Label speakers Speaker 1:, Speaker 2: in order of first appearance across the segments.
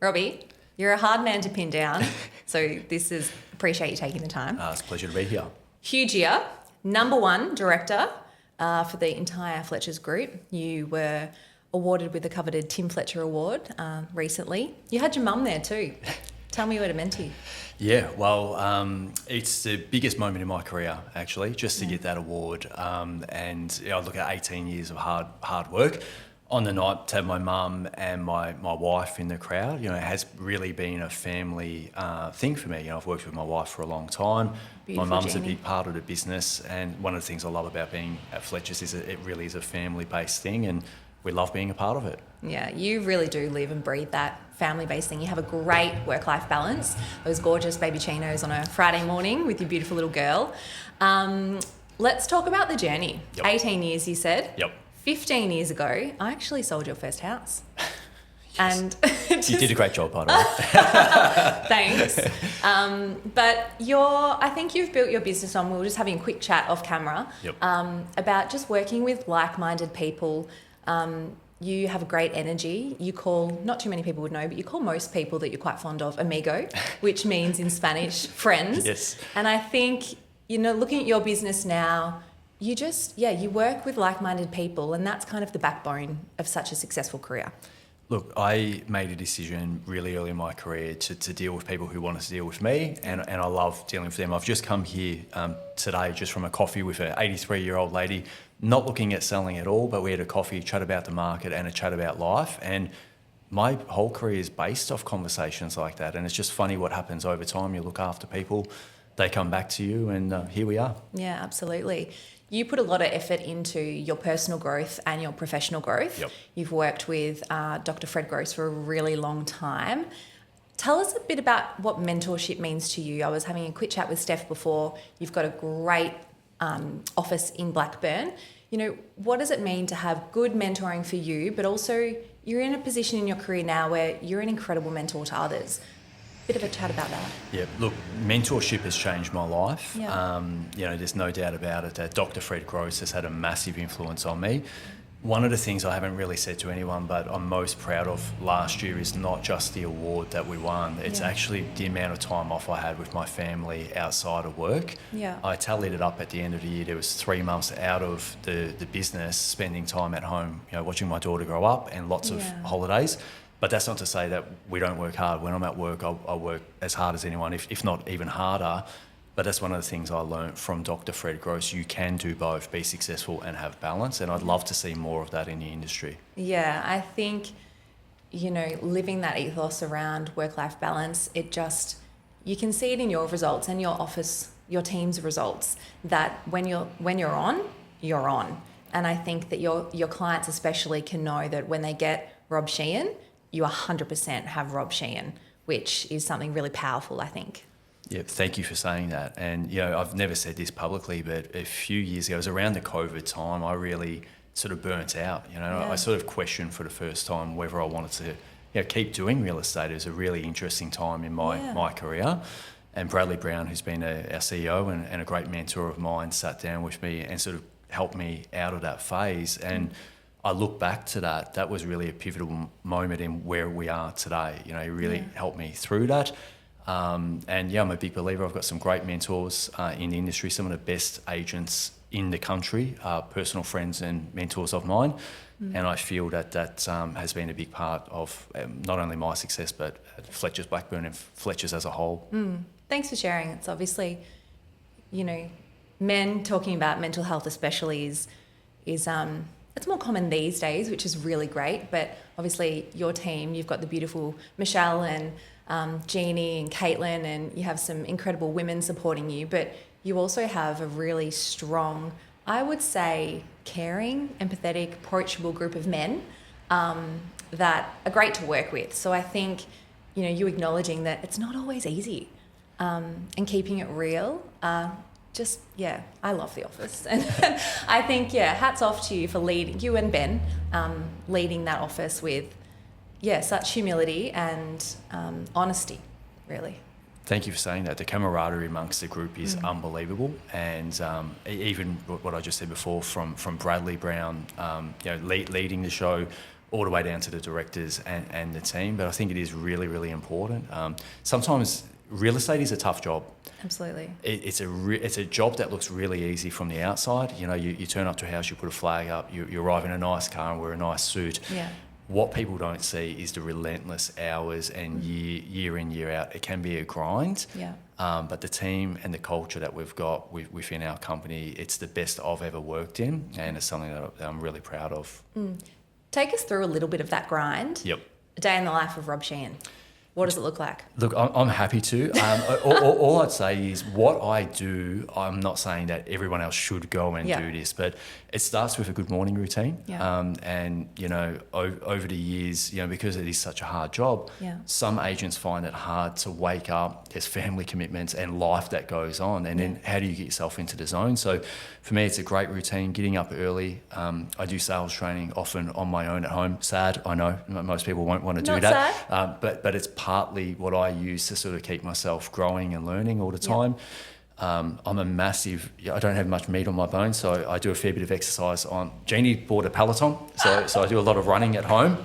Speaker 1: Robbie, you're a hard man to pin down, so appreciate you taking the time.
Speaker 2: It's a pleasure to be here.
Speaker 1: Huge year, #1 director for the entire Fletchers group. You were awarded with the coveted Tim Fletcher Award recently. You had your mum there too. Tell me what it meant to you.
Speaker 2: Yeah, well, it's the biggest moment in my career, actually, just to get that award. And I look at 18 years of hard work. On the night, to have my mum and my wife in the crowd, it has really been a family thing for me. I've worked with my wife for a long time.
Speaker 1: Beautiful,
Speaker 2: my mum's
Speaker 1: Jeannie.
Speaker 2: a big part of the business, and one of the things I love about being at Fletchers is that it really is a family-based thing, and we love being a part of it. Yeah,
Speaker 1: you really do live and breathe that family-based thing. You have a great work-life balance. Those gorgeous baby chinos on a Friday morning with your beautiful little girl. Let's talk about the journey.
Speaker 2: Yep.
Speaker 1: 18 years, you said.
Speaker 2: Yep.
Speaker 1: 15 years ago, I actually sold your first house.
Speaker 2: Yes.
Speaker 1: And
Speaker 2: you did a great job, by the way.
Speaker 1: Thanks. But I think you've built your business on, we were just having a quick chat off camera,
Speaker 2: Yep.
Speaker 1: About just working with like-minded people. You have a great energy. You call, not too many people would know, but you call most people that you're quite fond of amigo, which means in Spanish, friends.
Speaker 2: Yes.
Speaker 1: And I think, looking at your business now, you work with like-minded people, and that's kind of the backbone of such a successful career.
Speaker 2: Look, I made a decision really early in my career to deal with people who wanted to deal with me, and I love dealing with them. I've just come here today just from a coffee with an 83-year-old lady, not looking at selling at all, but we had a coffee, chat about the market and a chat about life, and my whole career is based off conversations like that, and it's just funny what happens over time. You look after people, they come back to you, and here we are.
Speaker 1: Yeah, absolutely. You put a lot of effort into your personal growth and your professional growth.
Speaker 2: Yep.
Speaker 1: You've worked with Dr. Fred Gross for a really long time. Tell us a bit about what mentorship means to you. I was having a quick chat with Steph before. You've got a great office in Blackburn. What does it mean to have good mentoring for you, but also you're in a position in your career now where you're an incredible mentor to others? Bit of a chat about that.
Speaker 2: Yeah, look, mentorship has changed my life.
Speaker 1: Yeah.
Speaker 2: There's no doubt about it that Dr. Fred Gross has had a massive influence on me. One of the things I haven't really said to anyone, but I'm most proud of last year is not just the award that we won. It's actually the amount of time off I had with my family outside of work.
Speaker 1: Yeah.
Speaker 2: I tallied it up at the end of the year. There was 3 months out of the business, spending time at home, watching my daughter grow up, and lots of holidays. But that's not to say that we don't work hard. When I'm at work, I work as hard as anyone, if not even harder. But that's one of the things I learned from Dr. Fred Gross. You can do both, be successful and have balance. And I'd love to see more of that in the industry.
Speaker 1: Yeah, I think, living that ethos around work-life balance, you can see it in your results and your office, your team's results, that when you're on, you're on. And I think that your clients especially can know that when they get Rob Sheahan, you 100% have Rob Sheahan, which is something really powerful, I think.
Speaker 2: Yeah, thank you for saying that. And, I've never said this publicly, but a few years ago, it was around the COVID time, I really sort of burnt out. I sort of questioned for the first time whether I wanted to keep doing real estate. It was a really interesting time in my career. And Bradley Brown, who's been our CEO and a great mentor of mine, sat down with me and sort of helped me out of that phase. And I look back to that. That was really a pivotal moment in where we are today. He really helped me through that. I'm a big believer. I've got some great mentors in the industry. Some of the best agents in the country are personal friends and mentors of mine. And I feel that has been a big part of not only my success, but Fletchers Blackburn and Fletchers as a whole.
Speaker 1: Thanks for sharing. It's obviously, men talking about mental health especially is it's more common these days, which is really great. But obviously your team, you've got the beautiful Michelle and Jeannie and Caitlin, and you have some incredible women supporting you. But you also have a really strong, I would say, caring, empathetic, approachable group of men that are great to work with. So I think, you acknowledging that it's not always easy and keeping it real. I love The Office. And I think, hats off to you for leading, you and Ben, leading that office with, such humility and honesty, really.
Speaker 2: Thank you for saying that. The camaraderie amongst the group is unbelievable. And even what I just said before from Bradley Brown, leading the show, all the way down to the directors and the team. But I think it is really, really important. Sometimes real estate is a tough job.
Speaker 1: Absolutely.
Speaker 2: It's a job that looks really easy from the outside. You know, you turn up to a house, you put a flag up, you arrive in a nice car and wear a nice suit.
Speaker 1: Yeah.
Speaker 2: What people don't see is the relentless hours and year in, year out. It can be a grind.
Speaker 1: Yeah.
Speaker 2: But the team and the culture that we've got within our company, it's the best I've ever worked in, and it's something that I'm really proud of.
Speaker 1: Take us through a little bit of that grind.
Speaker 2: Yep.
Speaker 1: A day in the life of Rob Sheahan. What does it look like?
Speaker 2: Look, I'm happy to. All I'd say is what I do, I'm not saying that everyone else should go and do this, but it starts with a good morning routine.
Speaker 1: Yeah.
Speaker 2: And, you know, over the years, you know, because it is such a hard job, some agents find it hard to wake up. There's family commitments and life that goes on. And then how do you get yourself into the zone? So for me, it's a great routine, getting up early. I do sales training often on my own at home. Sad, I know. Most people won't want to do that.
Speaker 1: Sad.
Speaker 2: But it's partly what I use to sort of keep myself growing and learning all the time. I'm a massive, I don't have much meat on my bones, so I do a fair bit of exercise on. Jeannie bought a Peloton, so I do a lot of running at home.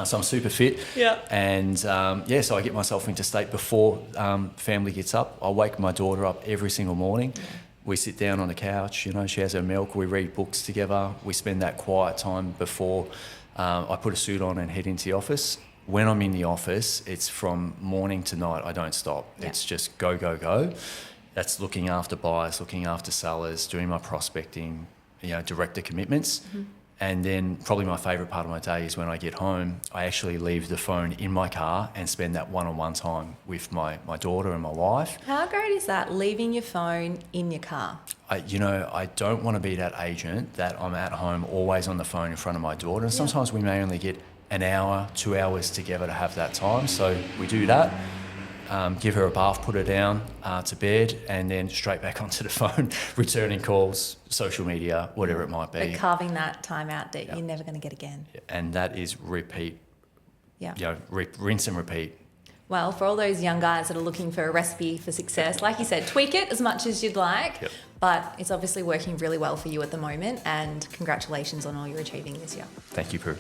Speaker 2: So I'm super fit.
Speaker 1: Yeah.
Speaker 2: And so I get myself into state before family gets up. I wake my daughter up every single morning. Yeah. We sit down on the couch, you know, she has her milk, we read books together. We spend that quiet time before I put a suit on and head into the office. When I'm in the office, it's from morning to night. I don't stop. Yeah. It's just go, go, go. That's looking after buyers, looking after sellers, doing my prospecting, you know, director commitments. And then probably my favourite part of my day is when I get home, I actually leave the phone in my car and spend that one-on-one time with my daughter and my wife.
Speaker 1: How great is that, leaving your phone in your car?
Speaker 2: I don't want to be that agent that I'm at home always on the phone in front of my daughter. And sometimes we may only get an hour, 2 hours together to have that time. So we do that. Give her a bath, put her down to bed, and then straight back onto the phone, returning calls, social media, whatever it might be.
Speaker 1: But carving that time out that you're never going to get again.
Speaker 2: And that is repeat.
Speaker 1: Yeah.
Speaker 2: You know, rinse and repeat.
Speaker 1: Well, for all those young guys that are looking for a recipe for success, like you said, tweak it as much as you'd like, but it's obviously working really well for you at the moment, and congratulations on all you're achieving this year.
Speaker 2: Thank you, Prue.